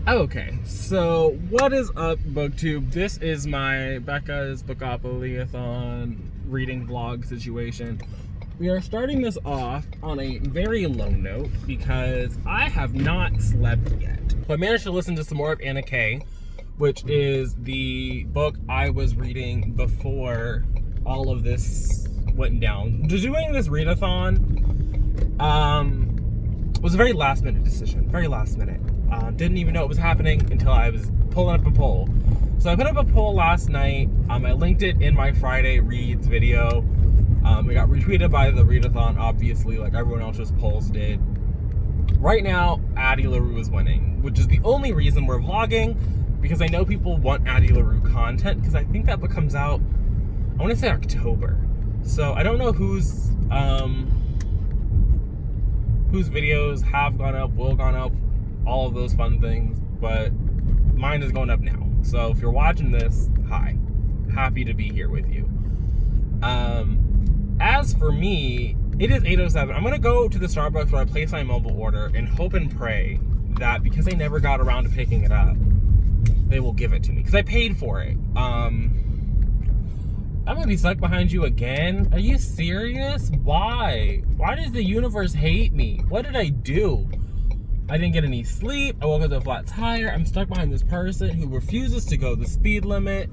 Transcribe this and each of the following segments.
Okay, so what is up, BookTube? This is my Becca's Bookopoly-a-thon reading vlog situation. We are starting this off on a very low note because I have not slept yet. So I managed to listen to some more of Anna K, which is the book I was reading before all of this went down. Doing this read-a-thon was a very last minute decision, very last minute. Didn't even know it was happening until I was pulling up a poll. So I put up a poll last night. I linked it in my Friday Reads video. It got retweeted by the read-a-thon, obviously, like everyone else's polls did. Right now, Addie LaRue is winning, which is the only reason we're vlogging, because I know people want Addie LaRue content, because I think that book comes out, I want to say October. So I don't know whose videos have gone up, will gone up, all of those fun things, but mine is going up now. So if you're watching this, hi. Happy to be here with you. As for me, it is 8:07. I'm gonna go to the Starbucks where I place my mobile order and hope and pray that because I never got around to picking it up, they will give it to me, because I paid for it. I'm gonna be stuck behind you again? Are you serious? Why? Why does the universe hate me? What did I do? I didn't get any sleep. I woke up with a flat tire. I'm stuck behind this person who refuses to go the speed limit.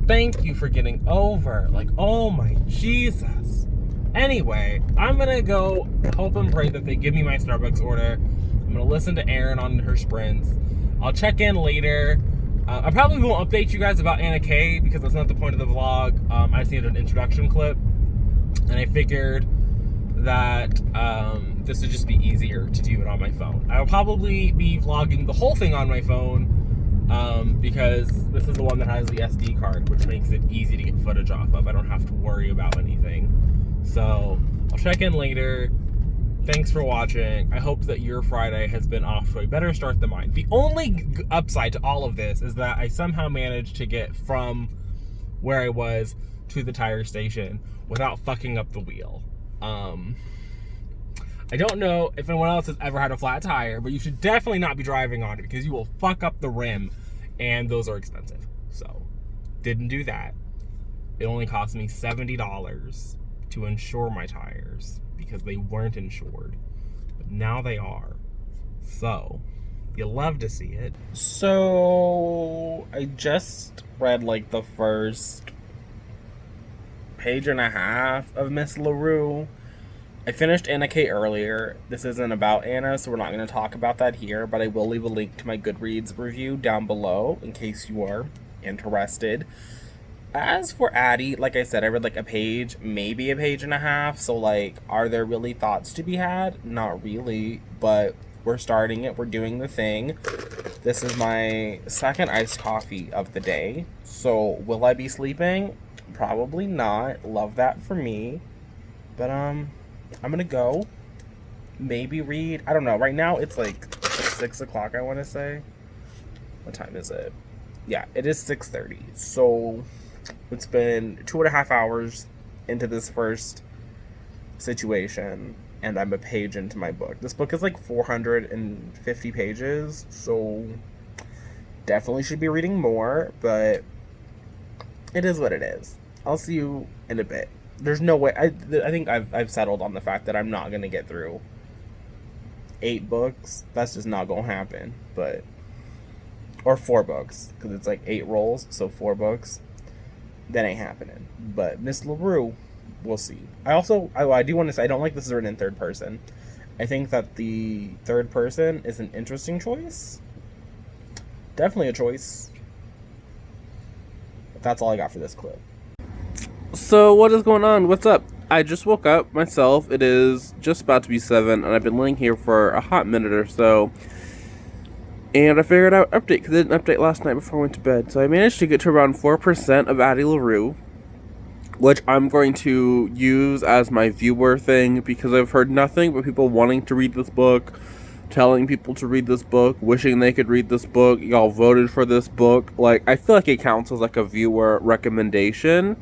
Thank you for getting over. Like, oh my Jesus. Anyway, I'm gonna go hope and pray that they give me my Starbucks order. I'm gonna listen to Erin on her sprints. I'll check in later. I probably won't update you guys about Anna K because that's not the point of the vlog. I just needed an introduction clip, and I figured that this would just be easier to do it on my phone. I'll probably be vlogging the whole thing on my phone because this is the one that has the SD card, which makes it easy to get footage off of. I don't have to worry about anything. So I'll check in later. Thanks for watching. I hope that your Friday has been off to a better start than mine. The only upside to all of this is that I somehow managed to get from where I was to the tire station without fucking up the wheel. I don't know if anyone else has ever had a flat tire, but you should definitely not be driving on it because you will fuck up the rim, and those are expensive. So, didn't do that. It only cost me $70 to insure my tires because they weren't insured, but now they are. So, you love to see it. So, I just read like the first page and a half of Miss LaRue. I finished Anna K earlier. This isn't about Anna, so we're not going to talk about that here, but I will leave a link to my Goodreads review down below in case you are interested. As for Addie, like I said, I read like a page, maybe a page and a half, so like, are there really thoughts to be had? Not really, but we're starting it. We're doing the thing. This is my second iced coffee of the day, so will I be sleeping? Probably not. Love that for me. But, I'm gonna go. Maybe read. I don't know. Right now, it's like 6 o'clock, I want to say. What time is it? Yeah, it is 6:30. So, it's been 2.5 hours into this first situation, and I'm a page into my book. This book is like 450 pages, so definitely should be reading more, but it is what it is. I'll see you in a bit. There's no way. I think I've settled on the fact that I'm not going to get through 8 books. That's just not going to happen. But, or 4 books, because it's like 8 rolls, so 4 books. That ain't happening. But Miss LaRue, we'll see. I do want to say, I don't like this is written in third person. I think that the third person is an interesting choice. Definitely a choice. But that's all I got for this clip. So, what is going on? What's up? I just woke up myself. It is just about to be 7, and I've been laying here for a hot minute or so. And I figured I would update, because I didn't update last night before I went to bed. So I managed to get to around 4% of Addie LaRue, which I'm going to use as my viewer thing, because I've heard nothing but people wanting to read this book, telling people to read this book, wishing they could read this book. Y'all voted for this book. Like, I feel like it counts as like a viewer recommendation.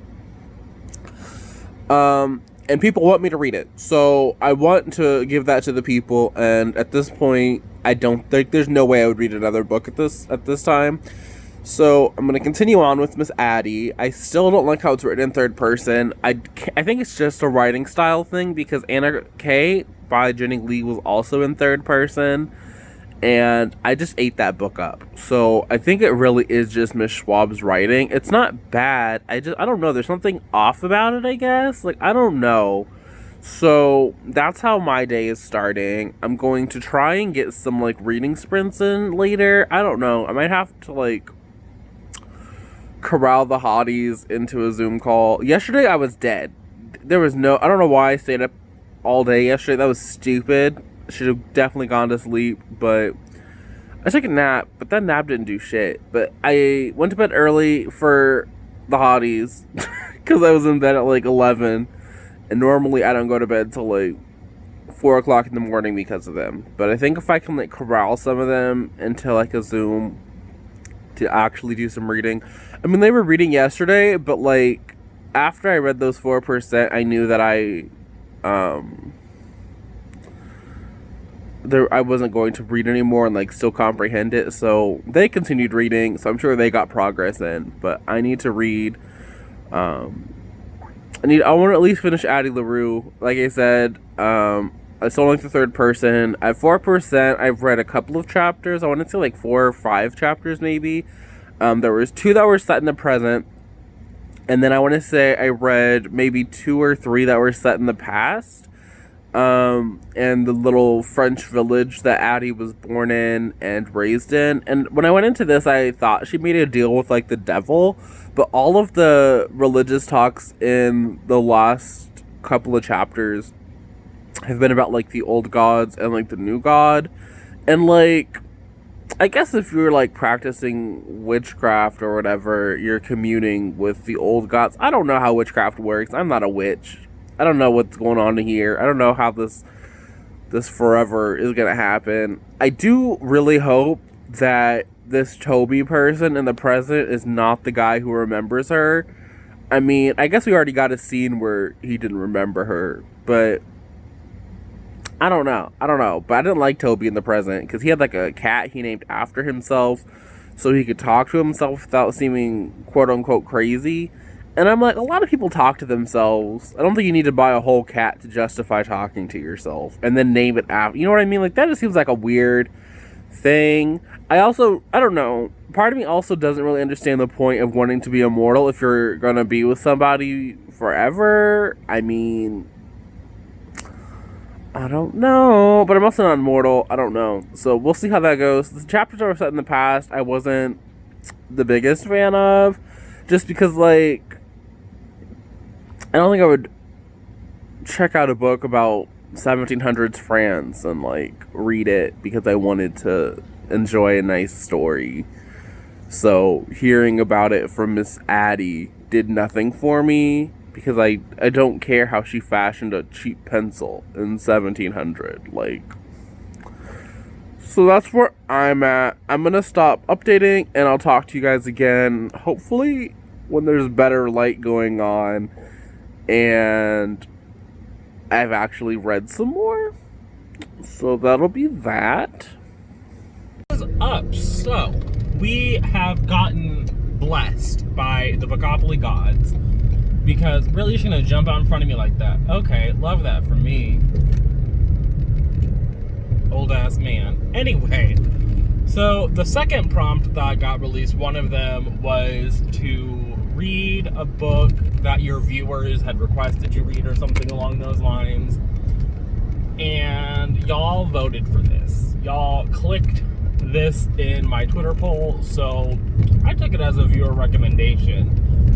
and people want me to read it. So I want to give that to the people, and at this point, I don't think there's no way I would read another book at this time. So I'm going to continue on with Miss Addie. I still don't like how it's written in third person. I think it's just a writing style thing, because Anna K by Jenny Lee was also in third person, and I just ate that book up. So I think it really is just Miss Schwab's writing. It's not bad. I don't know. There's something off about it, I guess. Like, I don't know. So that's how my day is starting. I'm going to try and get some, like, reading sprints in later. I don't know. I might have to, like, corral the hotties into a Zoom call. Yesterday I was dead. I don't know why I stayed up all day yesterday. That was stupid. Should have definitely gone to sleep, but I took a nap, but that nap didn't do shit. But I went to bed early for the hotties because I was in bed at like 11, and normally I don't go to bed till like 4 o'clock in the morning because of them. But I think if I can like corral some of them into like a Zoom to actually do some reading. I mean, they were reading yesterday, but like after I read those 4%, I knew that I wasn't going to read anymore and like still comprehend it. So they continued reading, so I'm sure they got progress in. But I need to read. I want to at least finish Addie LaRue. Like I said, I still like the third person. At 4%, I've read a couple of chapters. I want to say like 4 or 5 chapters maybe. There was 2 that were set in the present. And then I want to say I read maybe 2 or 3 that were set in the past. And the little French village that Addie was born in and raised in. And when I went into this, I thought she made a deal with like the devil. But all of the religious talks in the last couple of chapters have been about like the old gods and like the new god. And like, I guess if you're like practicing witchcraft or whatever, you're communing with the old gods. I don't know how witchcraft works. I'm not a witch. I don't know what's going on here. I don't know how this forever is gonna happen. I do really hope that this Toby person in the present is not the guy who remembers her. I mean, I guess we already got a scene where he didn't remember her, but I don't know. But I didn't like Toby in the present because he had like a cat he named after himself so he could talk to himself without seeming quote unquote crazy. And I'm like, a lot of people talk to themselves. I don't think you need to buy a whole cat to justify talking to yourself and then name it after. You know what I mean? Like, that just seems like a weird thing. I don't know. Part of me also doesn't really understand the point of wanting to be immortal if you're going to be with somebody forever. I mean, I don't know. But I'm also not immortal. I don't know. So we'll see how that goes. The chapters that were set in the past, I wasn't the biggest fan of. Just because, like, I don't think I would check out a book about 1700s France and, like, read it because I wanted to enjoy a nice story. So, hearing about it from Miss Addie did nothing for me because I don't care how she fashioned a cheap pencil in 1700. Like, so that's where I'm at. I'm going to stop updating and I'll talk to you guys again, hopefully when there's better light going on and I've actually read some more. So that'll be that. What's up? So we have gotten blessed by the Bookopoly gods because really you're gonna jump out in front of me like that. Okay, love that for me. Old ass man. Anyway, so the second prompt that got released, one of them was to read a book that your viewers had requested you read or something along those lines. And y'all voted for this. Y'all clicked this in my Twitter poll, so I took it as a viewer recommendation.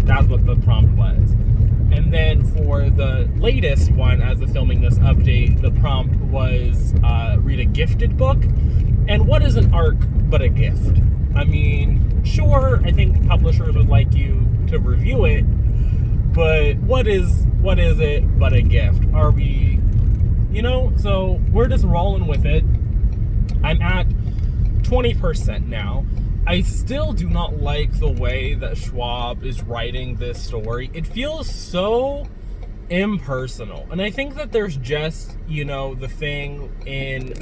That's what the prompt was. And then for the latest one, as of filming this update, the prompt was read a gifted book. And what is an ARC but a gift? I mean, sure, I think publishers would like you to review it, but what is it but a gift? Are we, so we're just rolling with it. I'm at 20% now. I still do not like the way that Schwab is writing this story. It feels so impersonal. And I think that there's just, the thing in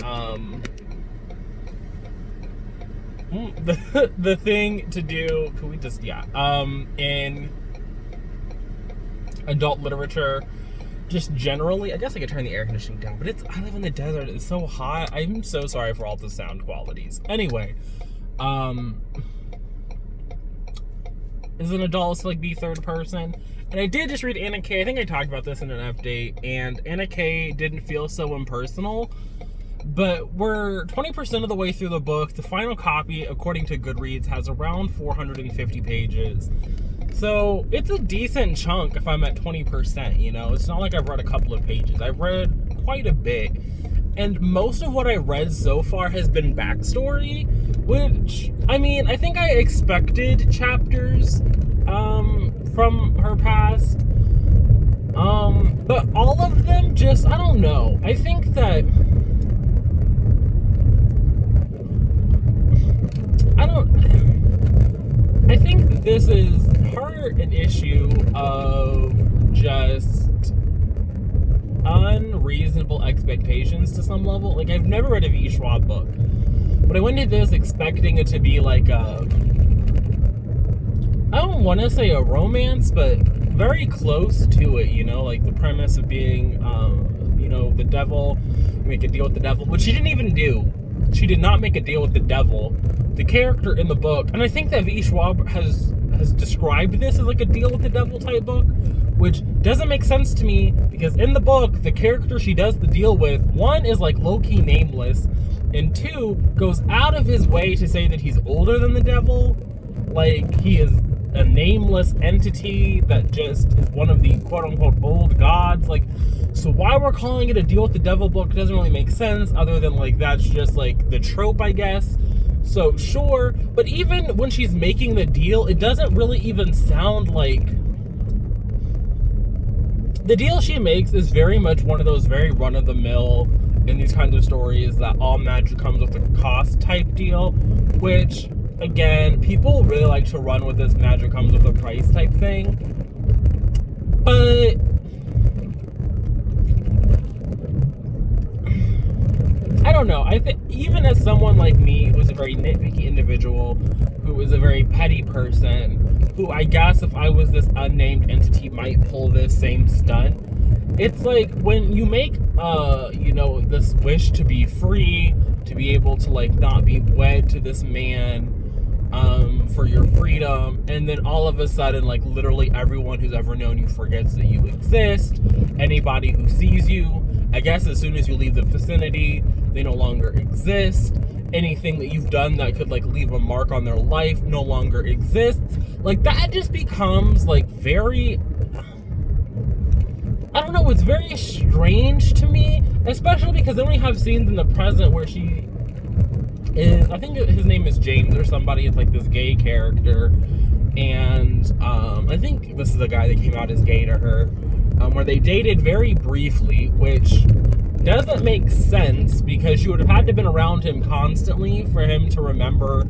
the thing to do, can we just in adult literature, just generally, I guess I could turn the air conditioning down, but I live in the desert, it's so hot. I'm so sorry for all the sound qualities. Anyway, as an adult to be third person. And I did just read Anna K. I think I talked about this in an update, and Anna K didn't feel so impersonal. But we're 20% of the way through the book. The final copy, according to Goodreads, has around 450 pages. So it's a decent chunk if I'm at 20%, It's not like I've read a couple of pages. I've read quite a bit. And most of what I read so far has been backstory, which, I think I expected chapters from her past. But all of them just, I don't know. I think that this is an issue of just unreasonable expectations to some level. I've never read a V. Schwab book, but I went into this expecting it to be I don't want to say a romance, but very close to it, the premise of being, the devil, make a deal with the devil, which she didn't even do. She did not make a deal with the devil. The character in the book, and I think that V. Schwab has described this as a deal with the devil type book, which doesn't make sense to me, because in the book, the character she does the deal with, one, is low-key nameless, and two, goes out of his way to say that he's older than the devil. He is a nameless entity that just is one of the quote-unquote old gods. So why we're calling it a deal with the devil book doesn't really make sense, other than that's just the trope, I guess. So sure, but even when she's making the deal, it doesn't really even sound like the deal she makes is very much one of those very run-of-the-mill in these kinds of stories that all magic comes with a cost type deal, which, again, people really like to run with this magic comes with a price type thing. But I don't know. I think even as someone like me, who's a very nitpicky individual, who is a very petty person, who I guess if I was this unnamed entity might pull this same stunt. It's when you make, this wish to be free, to be able to not be wed to this man, for your freedom, and then all of a sudden, literally everyone who's ever known you forgets that you exist. Anybody who sees you, I guess as soon as you leave the vicinity, they no longer exist. Anything that you've done that could leave a mark on their life no longer exists. That just becomes very, I don't know, it's very strange to me, especially because then we have scenes in the present where she is, I think his name is James or somebody, it's this gay character, and I think this is the guy that came out as gay to her, where they dated very briefly, which doesn't make sense because she would have had to have been around him constantly for him to remember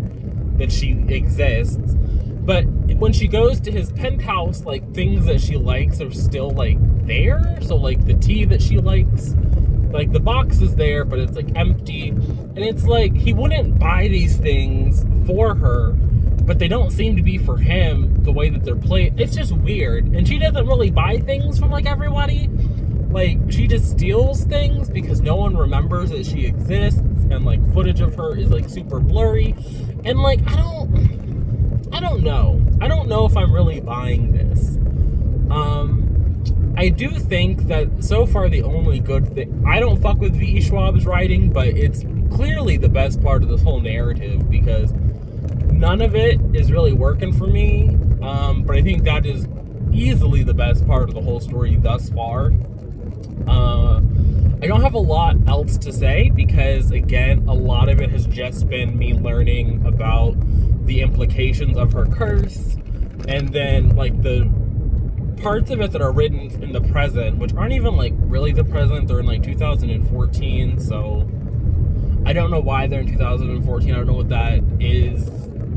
that she exists. But when she goes to his penthouse, things that she likes are still there. So the tea that she likes, the box is there, but it's empty. And it's he wouldn't buy these things for her, but they don't seem to be for him the way that they're played. It's just weird. And she doesn't really buy things from everybody. She just steals things because no one remembers that she exists, and footage of her is super blurry. And I don't know. I don't know if I'm really buying this. I do think that so far the only good thing, I don't fuck with V.E. Schwab's writing, but it's clearly the best part of this whole narrative because none of it is really working for me. But I think that is easily the best part of the whole story thus far. I don't have a lot else to say because, again, a lot of it has just been me learning about the implications of her curse, and then the parts of it that are written in the present, which aren't even really the present, they're in 2014, so I don't know why they're in 2014. I don't know what that is.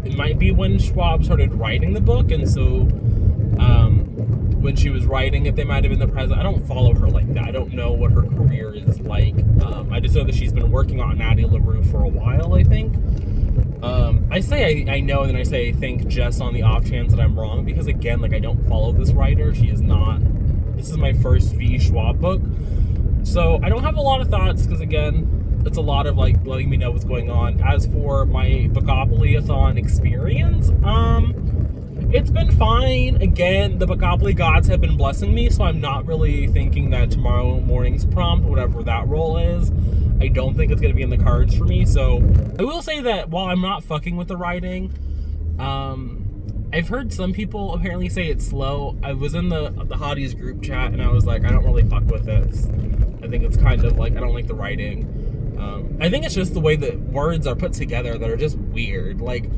It might be when Schwab started writing the book, and so when she was writing it, they might have been the present. I don't follow her like that. I don't know what her career is like. I just know that she's been working on Addie LaRue for a while, I think. I say I know, and then I say I think just on the off chance that I'm wrong, because again, like, I don't follow this writer. She is not. This is my first V. Schwab book, so I don't have a lot of thoughts, because again, it's a lot of like letting me know what's going on. As for my Bookopoly-a-thon experience, it's been fine. Again, the Bookopoly gods have been blessing me, so I'm not really thinking that tomorrow morning's prompt, whatever that role is, I don't think it's going to be in the cards for me. So I will say that while I'm not fucking with the writing, I've heard some people apparently say it's slow. I was in the hotties group chat, and I was like, I don't really fuck with this. I think it's kind of like, I don't like the writing. I think it's just the way that words are put together that are just weird. Like,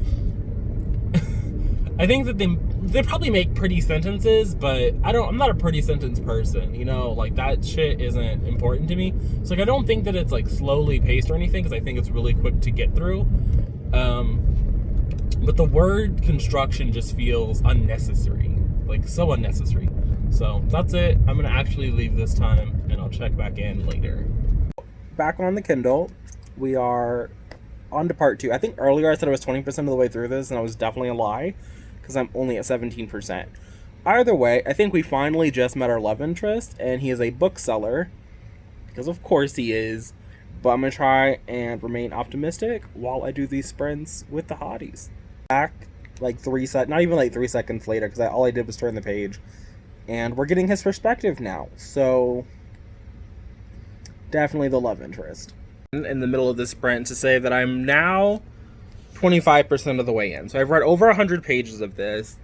I think that they probably make pretty sentences, but I'm not a pretty sentence person, you know, like that shit isn't important to me. So like, I don't think that it's like slowly paced or anything, because I think it's really quick to get through. But the word construction just feels unnecessary, like so unnecessary. So that's it. I'm gonna actually leave this time, and I'll check back in later. Back on the Kindle, we are on to part 2. I think earlier I said I was 20% of the way through this, and that was definitely a lie, because I'm only at 17%. Either way, I think we finally just met our love interest, and he is a bookseller, because of course he is, but I'm going to try and remain optimistic while I do these sprints with the hotties. Back like not even like 3 seconds later, because all I did was turn the page, and we're getting his perspective now, so definitely the love interest. In the middle of this sprint to say that I'm now 25% of the way in. So I've read over 100 pages of this,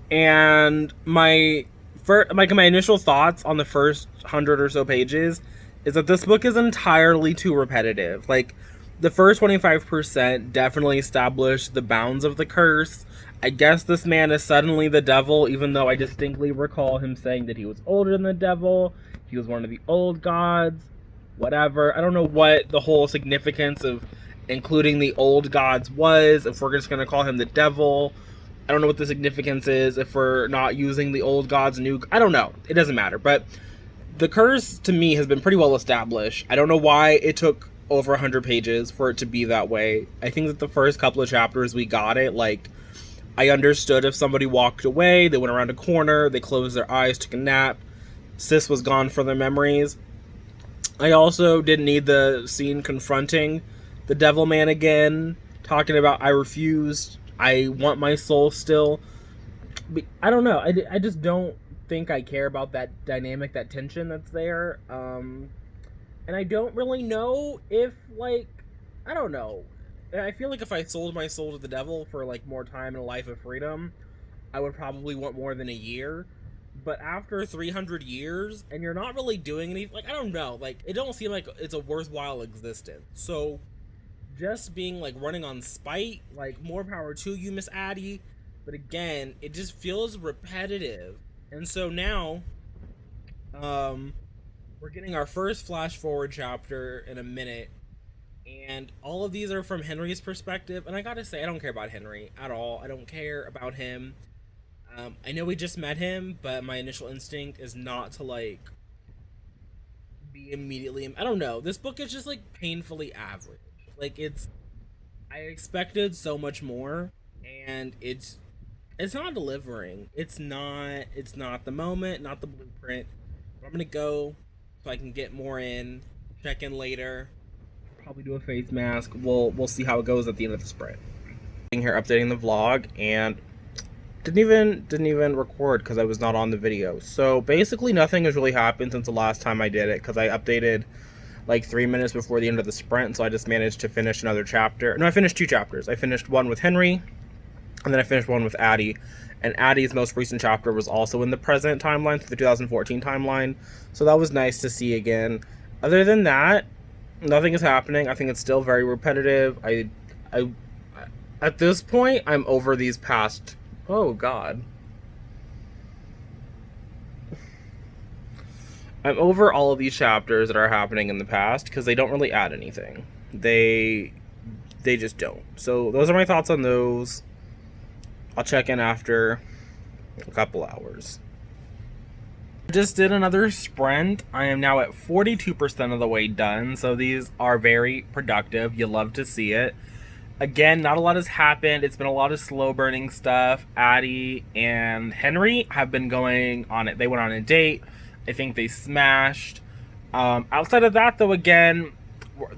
and my initial thoughts on the first 100 or so pages is that this book is entirely too repetitive. Like, the first 25% definitely established the bounds of the curse. I guess this man is suddenly the devil, even though I distinctly recall him saying that he was older than the devil. He was one of the old gods. Whatever. I don't know what the whole significance of including the old gods was, if we're just going to call him the devil. I don't know what the significance is if we're not using the old gods new. I don't know. It doesn't matter. But the curse, to me, has been pretty well established. I don't know why it took over 100 pages for it to be that way. I think that the first couple of chapters we got it. Like, I understood if somebody walked away, they went around a corner, they closed their eyes, took a nap, sis was gone for their memories. I also didn't need the scene confronting the devil man again, talking about I refused, I want my soul still. But I don't know. I just don't think I care about that dynamic, that tension that's there. And I don't really know if, like, I don't know. I feel like if I sold my soul to the devil for, like, more time and a life of freedom, I would probably want more than a year. But after 300 years, and you're not really doing anything, like, I don't know, like, it don't seem like it's a worthwhile existence. So, just being, like, running on spite, like, more power to you, Miss Addie. But again, it just feels repetitive. And so now, we're getting our first flash forward chapter in a minute. And all of these are from Henry's perspective. And I gotta say, I don't care about Henry at all. I don't care about him. I know we just met him, but my initial instinct is not to, like, be immediately... I don't know. This book is just, like, painfully average. Like, I expected so much more, and it's not delivering. It's not the moment, not the blueprint. But I'm gonna go so I can get more in, check in later, probably do a face mask. We'll see how it goes at the end of the sprint. Sitting here updating the vlog, and didn't even record because I was not on the video. So basically nothing has really happened since the last time I did it, because I updated like 3 minutes before the end of the sprint, so I just managed to finish another chapter. No, I finished 2 chapters. I finished one with Henry, and then I finished one with Addie. And Addie's most recent chapter was also in the present timeline, so the 2014 timeline. So that was nice to see again. Other than that, nothing is happening. I think it's still very repetitive. I at this point, I'm over these past... Oh, God. I'm over all of these chapters that are happening in the past because they don't really add anything. They just don't. So those are my thoughts on those. I'll check in after a couple hours. just did another sprint. I am now at 42% of the way done, so these are very productive. You love to see it. Again, not a lot has happened. It's been a lot of slow burning stuff. Addie and Henry have been going on it. They went on a date. I think they smashed. Outside of that, though, again,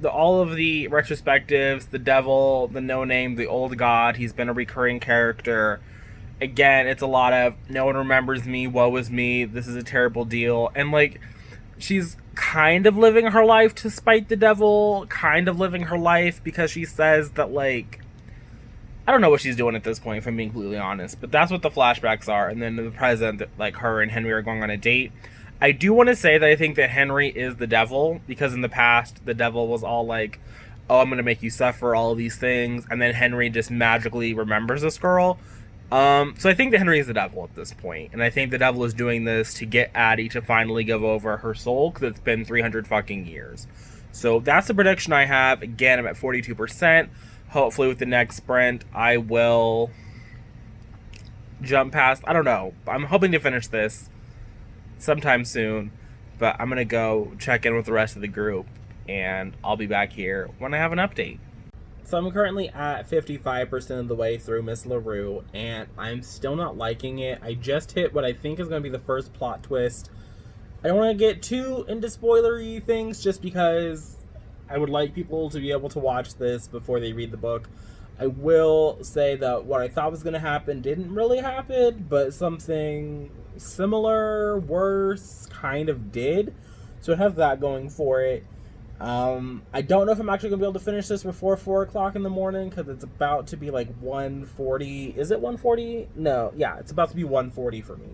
all of the retrospectives, the devil, the no-name, the old god, he's been a recurring character. Again, it's a lot of, no one remembers me, woe is me, this is a terrible deal. And, like, she's kind of living her life to spite the devil, kind of living her life because she says that, like, I don't know what she's doing at this point, if I'm being completely honest, but that's what the flashbacks are. And then in the present, like, her and Henry are going on a date. I do want to say that I think that Henry is the devil, because in the past, the devil was all like, oh, I'm going to make you suffer, all of these things, and then Henry just magically remembers this girl. So I think that Henry is the devil at this point, and I think the devil is doing this to get Addie to finally give over her soul, because it's been 300 fucking years. So that's the prediction I have. Again, I'm at 42%. Hopefully with the next sprint, I will jump past, I don't know. I'm hoping to finish this sometime soon, but I'm gonna go check in with the rest of the group, and I'll be back here when I have an update. So I'm currently at 55% of the way through Miss LaRue, and I'm still not liking it. I just hit what I think is going to be the first plot twist. I don't want to get too into spoilery things just because I would like people to be able to watch this before they read the book. I will say that what I thought was going to happen didn't really happen, but something similar, worse, kind of did. So I have that going for it. I don't know if I'm actually going to be able to finish this before 4 o'clock in the morning, because it's about to be like 1:40. Is it 1:40? No, yeah, it's about to be 1:40 for me.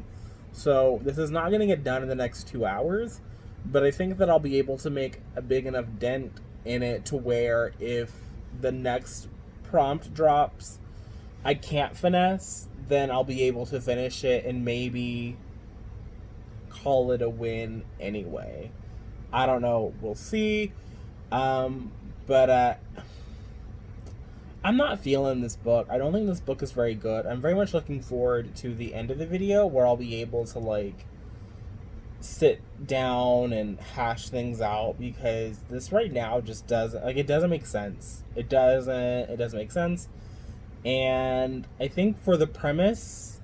So this is not going to get done in the next 2 hours, but I think that I'll be able to make a big enough dent in it to where if the next prompt drops I can't finesse, then I'll be able to finish it and maybe call it a win anyway. I don't know. We'll see. But I'm not feeling this book. I don't think this book is very good. I'm very much looking forward to the end of the video where I'll be able to, like, sit down and hash things out, because this right now just doesn't, like, it doesn't make sense. It doesn't make sense. And I think for the premise,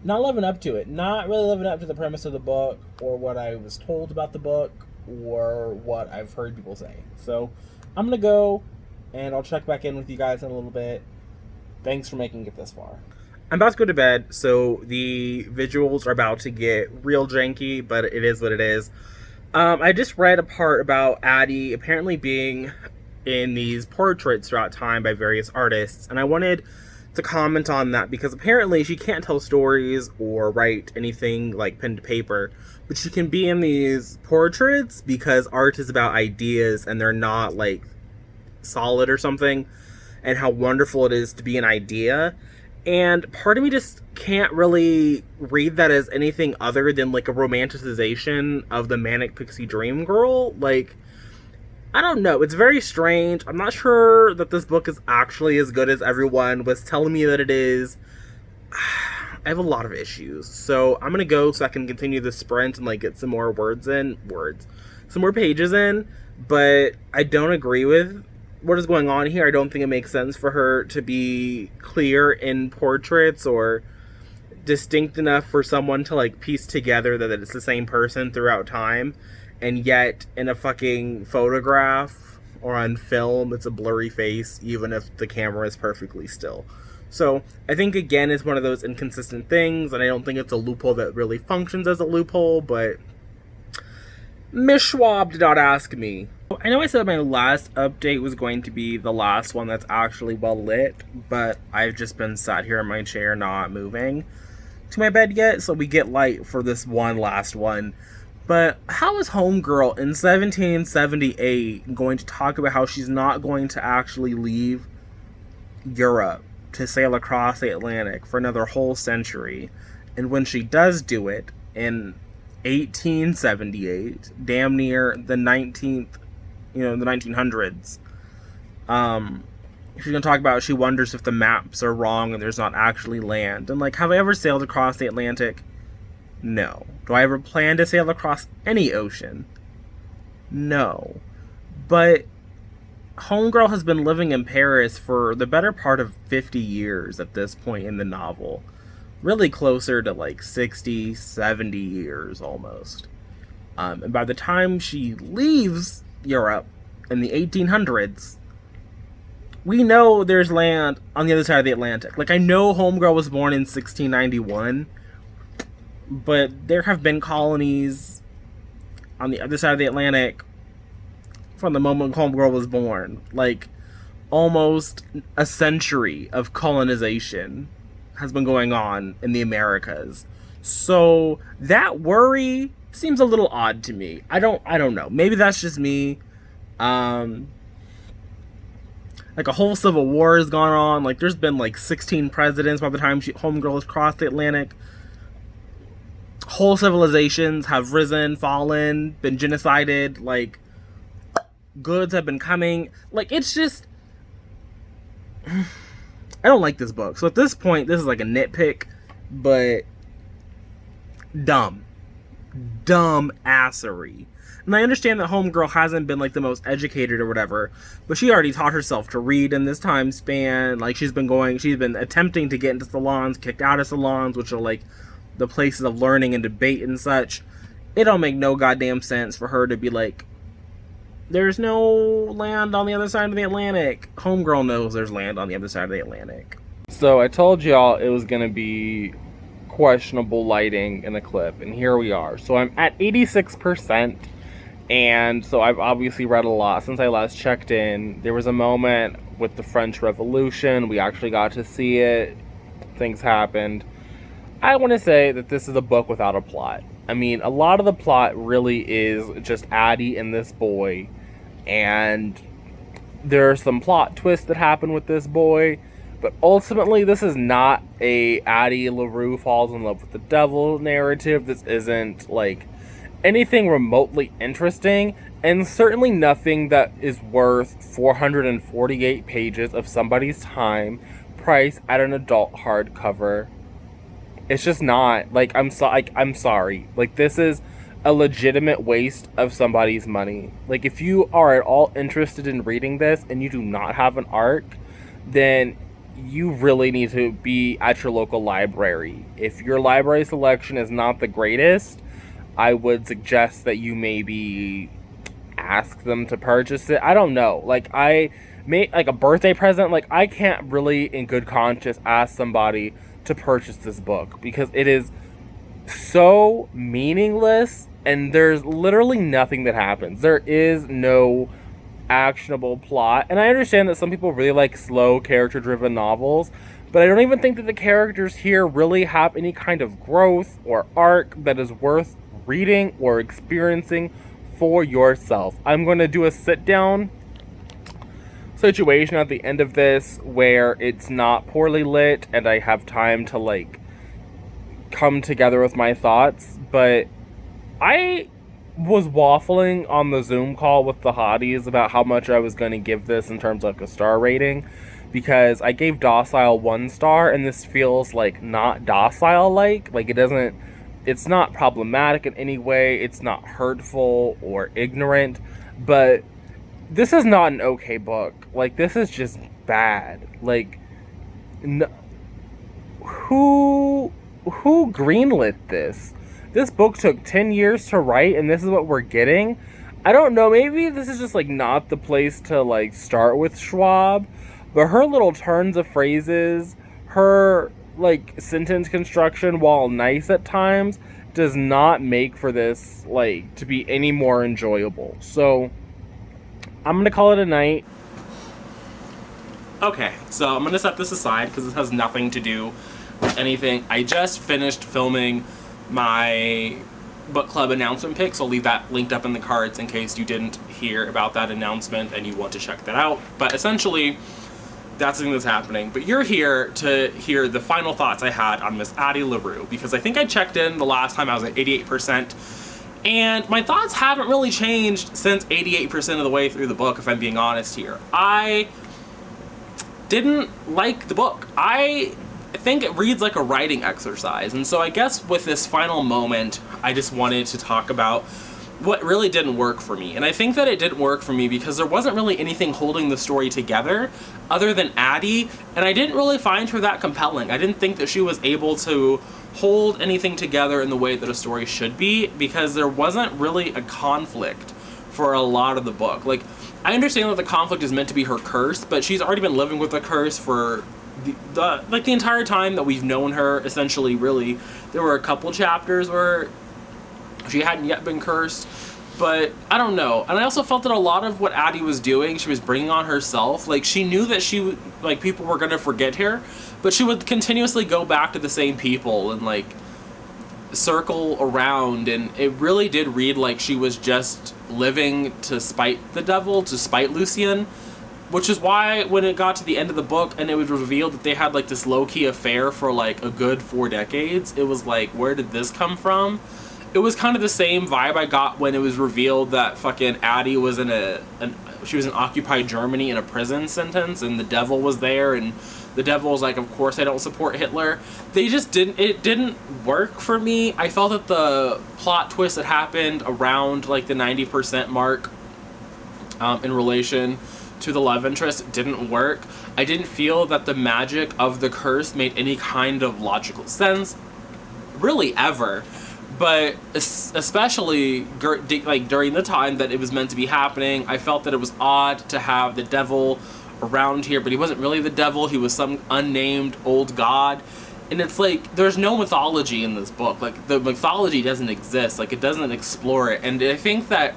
not living up to it. Not really living up to the premise of the book, or what I was told about the book, or what I've heard people say. So I'm going to go, and I'll check back in with you guys in a little bit. Thanks for making it this far. I'm about to go to bed, so the visuals are about to get real janky, but it is what it is. I just read a part about Addie apparently being in these portraits throughout time by various artists, and I wanted to comment on that because apparently she can't tell stories or write anything like pen to paper, but she can be in these portraits because art is about ideas and they're not like solid or something, and how wonderful it is to be an idea. And part of me just can't really read that as anything other than like a romanticization of the manic pixie dream girl. Like, I don't know. It's very strange. I'm not sure that this book is actually as good as everyone was telling me that it is. I have a lot of issues. So I'm going to go so I can continue the sprint and like get some more some more pages in. But I don't agree with what is going on here. I don't think it makes sense for her to be clear in portraits or distinct enough for someone to like piece together that it's the same person throughout time. And yet, in a fucking photograph or on film, it's a blurry face, even if the camera is perfectly still. So, I think, again, it's one of those inconsistent things, and I don't think it's a loophole that really functions as a loophole, but Miss Schwab did not ask me. I know I said my last update was going to be the last one that's actually well lit, but I've just been sat here in my chair not moving to my bed yet, so we get light for this one last one. But how is Homegirl in 1778 going to talk about how she's not going to actually leave Europe to sail across the Atlantic for another whole century? And when she does do it in 1878, damn near the 19th, the 1900s, she's going to talk about she wonders if the maps are wrong and there's not actually land. And like, have I ever sailed across the Atlantic? No. Do I ever plan to sail across any ocean? No. But Homegirl has been living in Paris for the better part of 50 years at this point in the novel. Really closer to like 60, 70 years almost. And by the time she leaves Europe in the 1800s, we know there's land on the other side of the Atlantic. Like, I know Homegirl was born in 1691, but there have been colonies on the other side of the Atlantic from the moment Homegirl was born. Like, almost a century of colonization has been going on in the Americas. So that worry seems a little odd to me. I don't know. Maybe that's just me. Like, a whole civil war has gone on. Like, there's been like 16 presidents by the time Homegirl has crossed the Atlantic. Whole civilizations have risen, fallen, been genocided. Like, goods have been coming. Like, it's just, I don't like this book. So at this point, this is like a nitpick, but dumb assery. And I understand that Homegirl hasn't been like the most educated or whatever, but she already taught herself to read in this time span. Like, she's been attempting to get into salons, kicked out of salons, which are like the places of learning and debate and such. It don't make no goddamn sense for her to be like, there's no land on the other side of the Atlantic. Homegirl knows there's land on the other side of the Atlantic. So I told y'all it was gonna be questionable lighting in the clip, and here we are. So I'm at 86%, and so I've obviously read a lot since I last checked in. There was a moment with the French Revolution. We actually got to see it. Things happened. I want to say that this is a book without a plot. I mean, a lot of the plot really is just Addie and this boy, and there are some plot twists that happen with this boy, but ultimately this is not a Addie LaRue falls in love with the devil narrative. This isn't like anything remotely interesting, and certainly nothing that is worth 448 pages of somebody's time priced at an adult hardcover. It's just not. Like, I'm sorry. Like, this is a legitimate waste of somebody's money. Like, if you are at all interested in reading this and you do not have an ARC, then you really need to be at your local library. If your library selection is not the greatest, I would suggest that you maybe ask them to purchase it. I don't know. Like, I may, like, a birthday present, like, I can't really in good conscience ask somebody to purchase this book because it is so meaningless and there's literally nothing that happens. There is no actionable plot, and I understand that some people really like slow character-driven novels, but I don't even think that the characters here really have any kind of growth or arc that is worth reading or experiencing for yourself. I'm going to do a sit-down situation at the end of this where it's not poorly lit and I have time to like come together with my thoughts, but I was waffling on the Zoom call with the hotties about how much I was going to give this in terms of like a star rating, because I gave Docile 1 star and this feels like not Docile like it's not problematic in any way, it's not hurtful or ignorant, but this is not an okay book. Like, this is just bad. Like, who greenlit this? This book took 10 years to write, and this is what we're getting? I don't know, maybe this is just, like, not the place to, like, start with Schwab, but her little turns of phrases, her, like, sentence construction, while nice at times, does not make for this, like, to be any more enjoyable. So I'm going to call it a night. Okay, so I'm going to set this aside because this has nothing to do with anything. I just finished filming my book club announcement pic, so I'll leave that linked up in the cards in case you didn't hear about that announcement and you want to check that out. But essentially, that's the thing that's happening. But you're here to hear the final thoughts I had on Miss Addie LaRue, because I think I checked in the last time I was at 88%. And my thoughts haven't really changed since 88% of the way through the book, if I'm being honest here. I didn't like the book. I think it reads like a writing exercise. And so I guess with this final moment, I just wanted to talk about what really didn't work for me. And I think that it didn't work for me because there wasn't really anything holding the story together other than Addie, and I didn't really find her that compelling. I didn't think that she was able to hold anything together in the way that a story should be, because there wasn't really a conflict for a lot of the book. Like, I understand that the conflict is meant to be her curse, but she's already been living with the curse for the entire time that we've known her, essentially. Really, there were a couple chapters where she hadn't yet been cursed, but I don't know. And I also felt that a lot of what Addie was doing, she was bringing on herself. Like, she knew that she, like, people were gonna forget her, but she would continuously go back to the same people and, like, circle around, and it really did read like she was just living to spite the devil, to spite Lucien, which is why when it got to the end of the book and it was revealed that they had, like, this low-key affair for, like, a good 4 decades, it was like, where did this come from? It was kind of the same vibe I got when it was revealed that fucking Addie was in she was in occupied Germany in a prison sentence, and the devil was there, and the devil was like, of course I don't support Hitler. It didn't work for me. I felt that the plot twist that happened around, like, the 90% mark in relation to the love interest didn't work. I didn't feel that the magic of the curse made any kind of logical sense, really, ever. But especially, like, during the time that it was meant to be happening, I felt that it was odd to have the devil around here, but he wasn't really the devil. He was some unnamed old god. And it's like, there's no mythology in this book. Like, the mythology doesn't exist. Like, it doesn't explore it. And I think that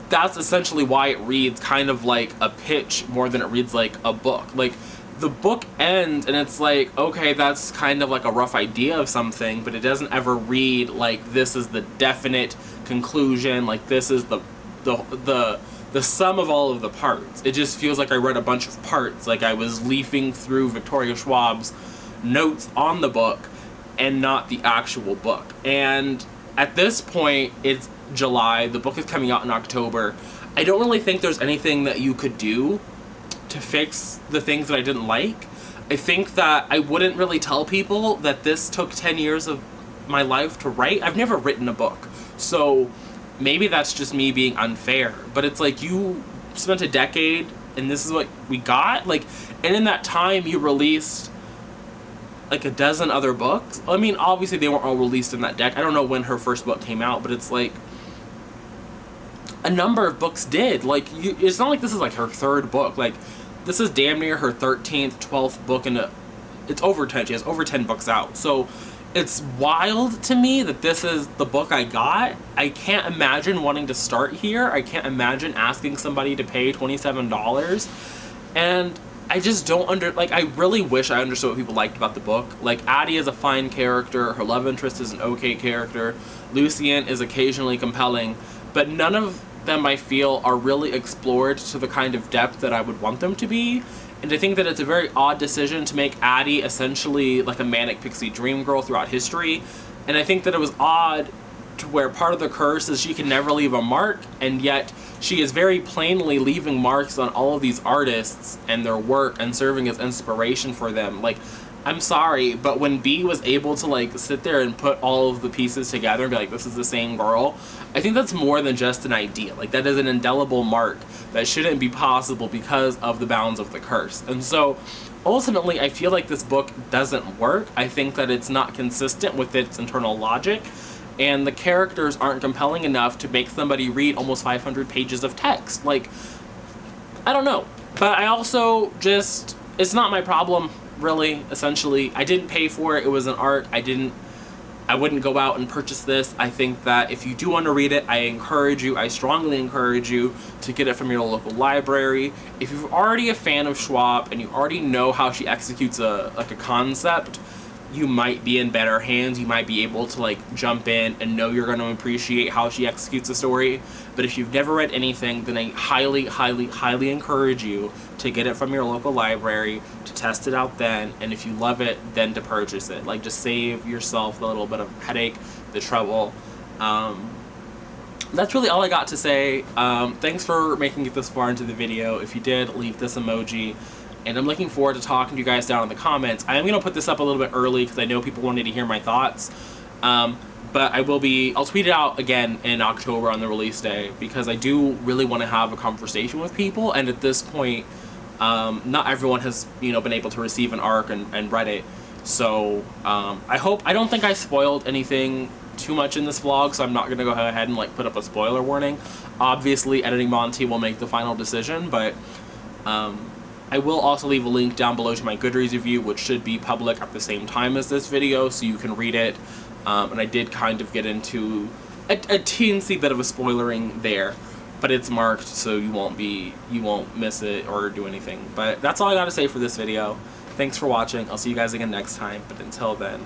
that's essentially why it reads kind of like a pitch more than it reads like a book. Like, the book ends and it's like, okay, that's kind of like a rough idea of something, but it doesn't ever read like this is the definite conclusion, like this is the sum of all of the parts. It just feels like I read a bunch of parts, like I was leafing through Victoria Schwab's notes on the book and not the actual book. And at this point, it's July, the book is coming out in October. I don't really think there's anything that you could do to fix the things that I didn't like. I think that I wouldn't really tell people that this took 10 years of my life to write. I've never written a book, so maybe that's just me being unfair, but it's like, you spent a decade and this is what we got, like, and in that time you released like a dozen other books. I mean, obviously they weren't all released in that deck. I don't know when her first book came out, but it's like a number of books did. Like, it's not like this is like her third book. Like, this is damn near her 13th, 12th book, and it's over 10. She has over 10 books out. So it's wild to me that this is the book I got. I can't imagine wanting to start here. I can't imagine asking somebody to pay $27. And I just don't I really wish I understood what people liked about the book. Like, Addie is a fine character. Her love interest is an okay character. Lucien is occasionally compelling. But none of them, I feel, are really explored to the kind of depth that I would want them to be. And I think that it's a very odd decision to make Addie essentially like a manic pixie dream girl throughout history. And I think that it was odd to where part of the curse is she can never leave a mark, and yet she is very plainly leaving marks on all of these artists and their work and serving as inspiration for them. Like, I'm sorry, but when B was able to, like, sit there and put all of the pieces together and be like, this is the same girl, I think that's more than just an idea. Like, that is an indelible mark that shouldn't be possible because of the bounds of the curse. And so, ultimately, I feel like this book doesn't work. I think that it's not consistent with its internal logic, and the characters aren't compelling enough to make somebody read almost 500 pages of text. Like, I don't know. But I also just, it's not my problem, really, essentially. I didn't pay for it. It was an art. I wouldn't go out and purchase this. I think that if you do want to read it, I strongly encourage you to get it from your local library. If you're already a fan of Schwab and you already know how she executes a concept, you might be in better hands. You might be able to, like, jump in and know you're going to appreciate how she executes a story. But if you've never read anything, then I highly, highly, highly encourage you to get it from your local library, to test it out then, and if you love it, then to purchase it. Like, just save yourself a little bit of headache, the trouble. That's really all I got to say. Thanks for making it this far into the video. If you did, leave this emoji. and I'm looking forward to talking to you guys down in the comments. I am going to put this up a little bit early because I know people wanted to hear my thoughts. But I'll tweet it out again in October on the release day, because I do really want to have a conversation with people, and at this point, not everyone has, been able to receive an arc and read it. So, I don't think I spoiled anything too much in this vlog, so I'm not going to go ahead and, put up a spoiler warning. Obviously, Editing Monty will make the final decision, but, I will also leave a link down below to my Goodreads review, which should be public at the same time as this video, so you can read it. And I did kind of get into a teensy bit of a spoilering there, but it's marked so you won't miss it or do anything. But that's all I gotta say for this video. Thanks for watching. I'll see you guys again next time, but until then,